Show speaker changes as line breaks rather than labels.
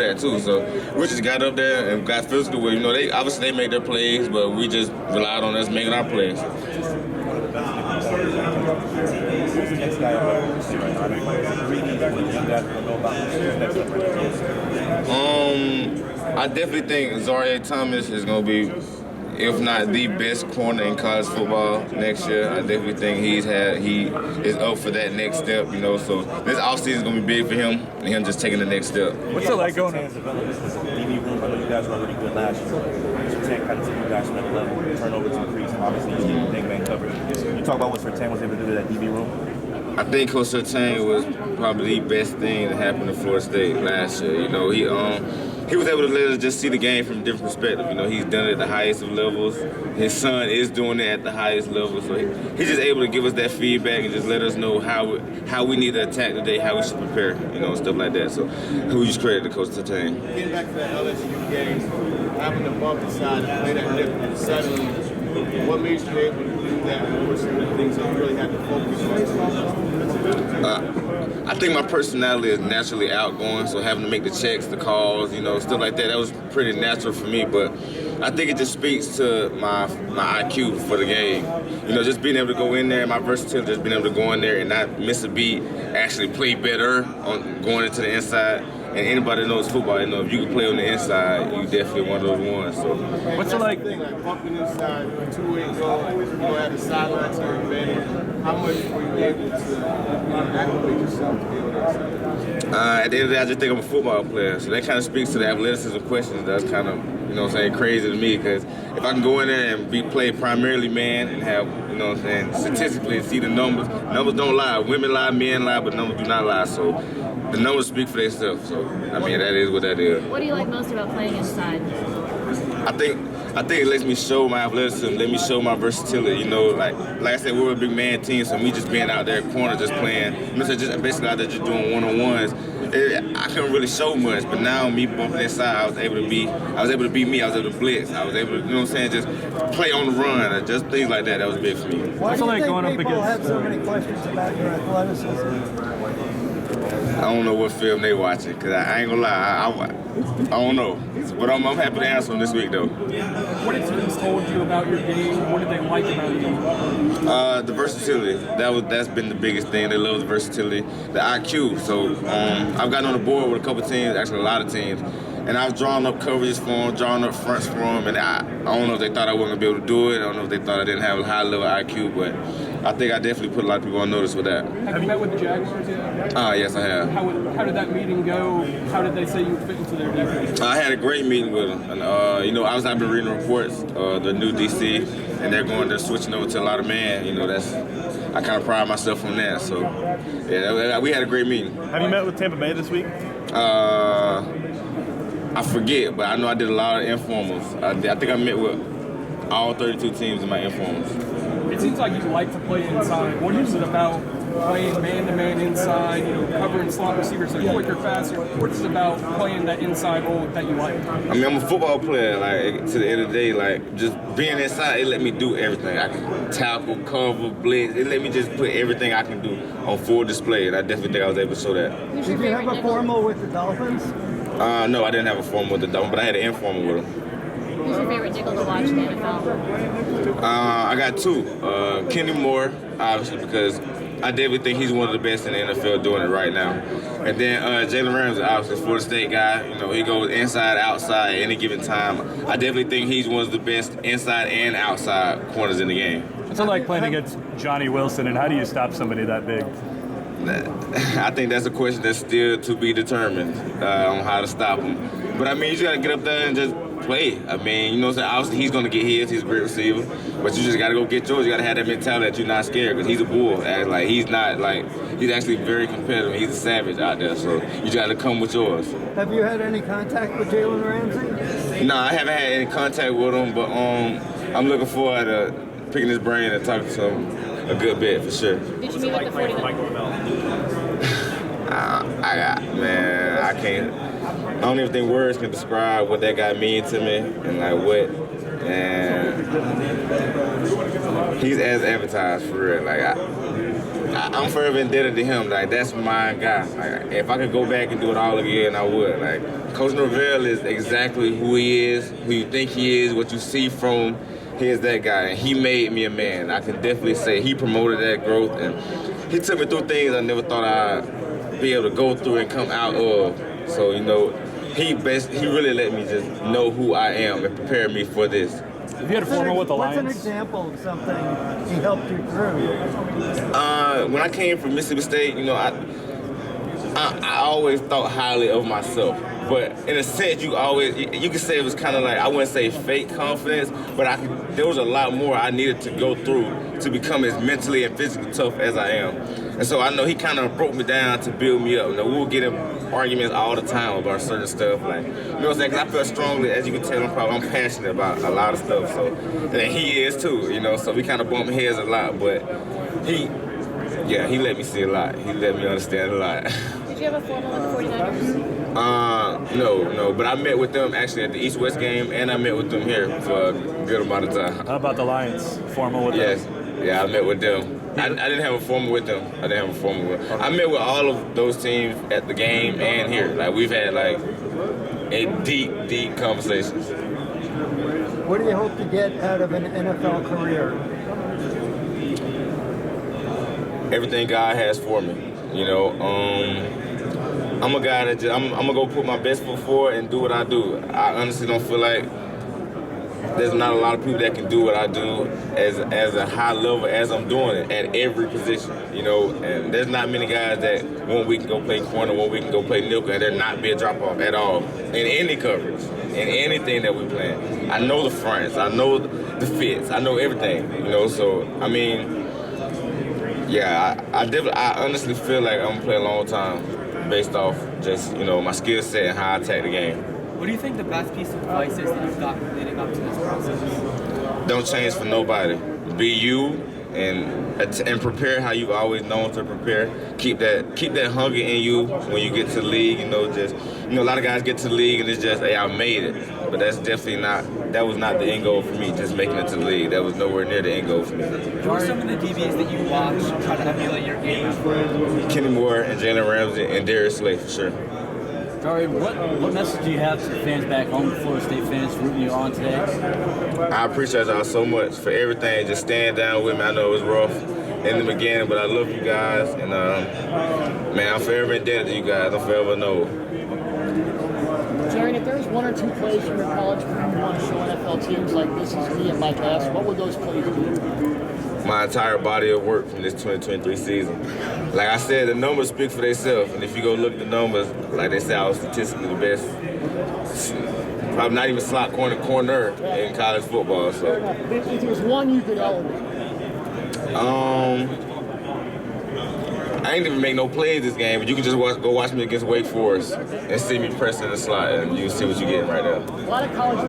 that too. So we just got up there and got physical with, they obviously they make their plays, but we just relied on us making our plays. I definitely think Jarrian Thomas is going to be, if not the best corner in college football next year. I definitely think he is up for that next step, So this offseason is going to be big for him, and him just taking the next step.
What's it like going in? DB room, I know you guys were already good last year. Surtain kind of took you guys to another level, turnovers increased, and obviously he's getting big man coverage. You talk about what Surtain was able to do to that DB room?
I think Coach Surtain was probably the best thing that happened to Florida State last year. He was able to let us just see the game from a different perspective. He's done it at the highest of levels. His son is doing it at the highest level. So he's just able to give us that feedback and just let us know how we need to attack today, how we should prepare, stuff like that. So we just credit to Coach Surtain.
Getting back to that LSU game, having to bump inside and play that different suddenly, what made you able to do that? What were some of the things that you really had to focus on?
I think my personality is naturally outgoing, so having to make the checks, the calls, stuff like that was pretty natural for me. But I think it just speaks to my IQ for the game. Just being able to go in there, my versatility, just being able to go in there and not miss a beat, actually play better on going into the inside. And anybody that knows football, if you can play on the inside, you definitely one of those ones. So,
what's it like bumping inside, 2-way goal, at the sideline to your advantage? How much were you able to acclimate yourself to be on that side?
At the end of the day, I just think I'm a football player. So that kind of speaks to the athleticism questions. That's kind of, crazy to me, because if I can go in there and play primarily man and have, statistically see the numbers don't lie. Women lie, men lie, but numbers do not lie. So the numbers speak for themselves. So, that is what that is.
What do you like most about playing inside?
I think it lets me show my athleticism, let me show my versatility. Like I said, we're a big man team, so me just being out there corner, just playing, just basically out there just doing one-on-ones. I couldn't really show much, but now me bumping inside, I was able to be me. I was able to blitz. I was able to, just play on the run, just things like that. That was big for me.
Why do you think people have so many questions about your athleticism?
I don't know what film they watching, because I ain't gonna lie, I don't know. But I'm happy to answer them this week, though.
What have teams told you about your game? What did they like about you?
The versatility. That's been the biggest thing. They love the versatility. The IQ. So I've gotten on the board with a couple teams, actually a lot of teams, and I've drawn up coverages for them, drawn up fronts for them, and I don't know if they thought I wasn't going to be able to do it. I don't know if they thought I didn't have a high level IQ, but I think I definitely put a lot of people on notice with that.
Have you met with the Jaguars yet?
Yes, I have.
How did that meeting go? How did they say you would fit into their defense?
I had a great meeting with them. And, I've been reading reports, the new DC, and they're switching over to a lot of man. I kind of pride myself on that. So, yeah, we had a great meeting.
Have you met with Tampa Bay this week?
I forget, but I know I did a lot of informals. I think I met with all 32 teams in my informals.
It seems like you like to play inside. What is it about playing man-to-man inside, covering slot receivers that are quicker, faster? What is it about playing that inside role that you like?
I'm a football player. To the end of the day, just being inside, it let me do everything. I can tackle, cover, blitz. It let me just put everything I can do on full display, and I definitely think I was able to show that.
Did you have a formal with the Dolphins?
No, I didn't have a formal with the Dolphins, but I had an informal with them.
Who's your favorite nickel to watch in the NFL?
I got two. Kenny Moore, obviously, because I definitely think he's one of the best in the NFL doing it right now. And then Jalen Ramsey, obviously, Florida State guy. He goes inside, outside at any given time. I definitely think he's one of the best inside and outside corners in the game.
What's it like playing against Johnny Wilson, and how do you stop somebody that big?
I think that's a question that's still to be determined on how to stop him. But you just got to get up there and just play. Obviously he's going to get his. He's a great receiver. But you just got to go get yours. You got to have that mentality that you're not scared, because he's a bull. He's actually very competitive. He's a savage out there. So you just got to come with yours.
Have you had any contact with Jalen Ramsey?
No, I haven't had any contact with him, but I'm looking forward to picking his brain and talking to him a good bit, for sure.
Did you meet with the 49ers?
I can't. I don't even think words can describe what that guy means to me, and he's as advertised, for real. I I'm forever indebted to him. Like, that's my guy. Like, if I could go back and do it all again, I would. Like, Coach Norvell is exactly who he is, who you think he is, what you see from him. He's that guy, and he made me a man. I can definitely say he promoted that growth, and he took me through things I never thought I'd be able to go through and come out of. So, you know, he really let me just know who I am and prepare me for this.
Have you had a formal with the Lions?
What's an example of something he helped you through?
When I came from Mississippi State, you know, I always thought highly of myself. But in a sense, you could say it was kind of like, I wouldn't say fake confidence, but there was a lot more I needed to go through to become as mentally and physically tough as I am. And so I know he kind of broke me down to build me up. You know, we'll get in arguments all the time about certain stuff. Like, you know what I'm saying? Because I feel strongly, as you can tell, I'm passionate about a lot of stuff. So, and he is too, you know, so we kind of bump heads a lot. But he let me see a lot. He let me understand a lot.
Did you have a formal with the 49ers?
No, but I met with them actually at the East-West game, and I met with them here for a good amount of time.
How about the Lions? Formal with them?
Yes, yeah, I met with them. I didn't have a formal with them. I met with all of those teams at the game and here. Like, we've had like a deep conversations.
What do you hope to get out of an NFL career?
Everything God has for me, you know. I'm a guy that I'm gonna go put my best foot forward and do what I do. I honestly don't feel like there's not a lot of people that can do what I do as a high level as I'm doing it at every position, you know. And there's not many guys that 1 week can go play corner, 1 week can go play nickel, and there not be a drop off at all in any coverage, in anything that we play. I know the fronts, I know the fits, I know everything, you know. So I mean, yeah, I honestly feel like I'm gonna play a long time, based off just, you know, my skill set and how I attack the game.
What do you think the best piece of advice is that you've gotten leading up to this process?
Don't change for nobody. Be you and prepare how you've always known to prepare. Keep that hunger in you when you get to the league. You know, just, you know, a lot of guys get to the league and it's just, hey, I made it. But that's definitely that was not the end goal for me, just making it to the league. That was nowhere near the end goal for me.
Who are some of the DBs that you watch try to emulate your game?
Kenny Moore and Jalen Ramsey and Darius Slay, for sure.
Jarrian, what message do you have to the fans back home, the Florida State fans rooting you on today?
I appreciate y'all so much for everything. Just stand down with me. I know it was rough in the beginning, but I love you guys. And, man, I'm forever indebted to you guys. I'm forever know.
Jarrian, if there's one or two plays from your college career you want to show NFL teams like this is me and Mike S, what would those plays be?
My entire body of work from this 2023 season. Like I said, the numbers speak for themselves, and if you go look at the numbers, like they say, I was statistically the best, probably not even slot corner in college football. So,
if there's one you could elevate.
I ain't even make no plays this game, but you can just go watch me against Wake Forest and see me pressing the slot, and you can see what you're getting right there.
A lot of college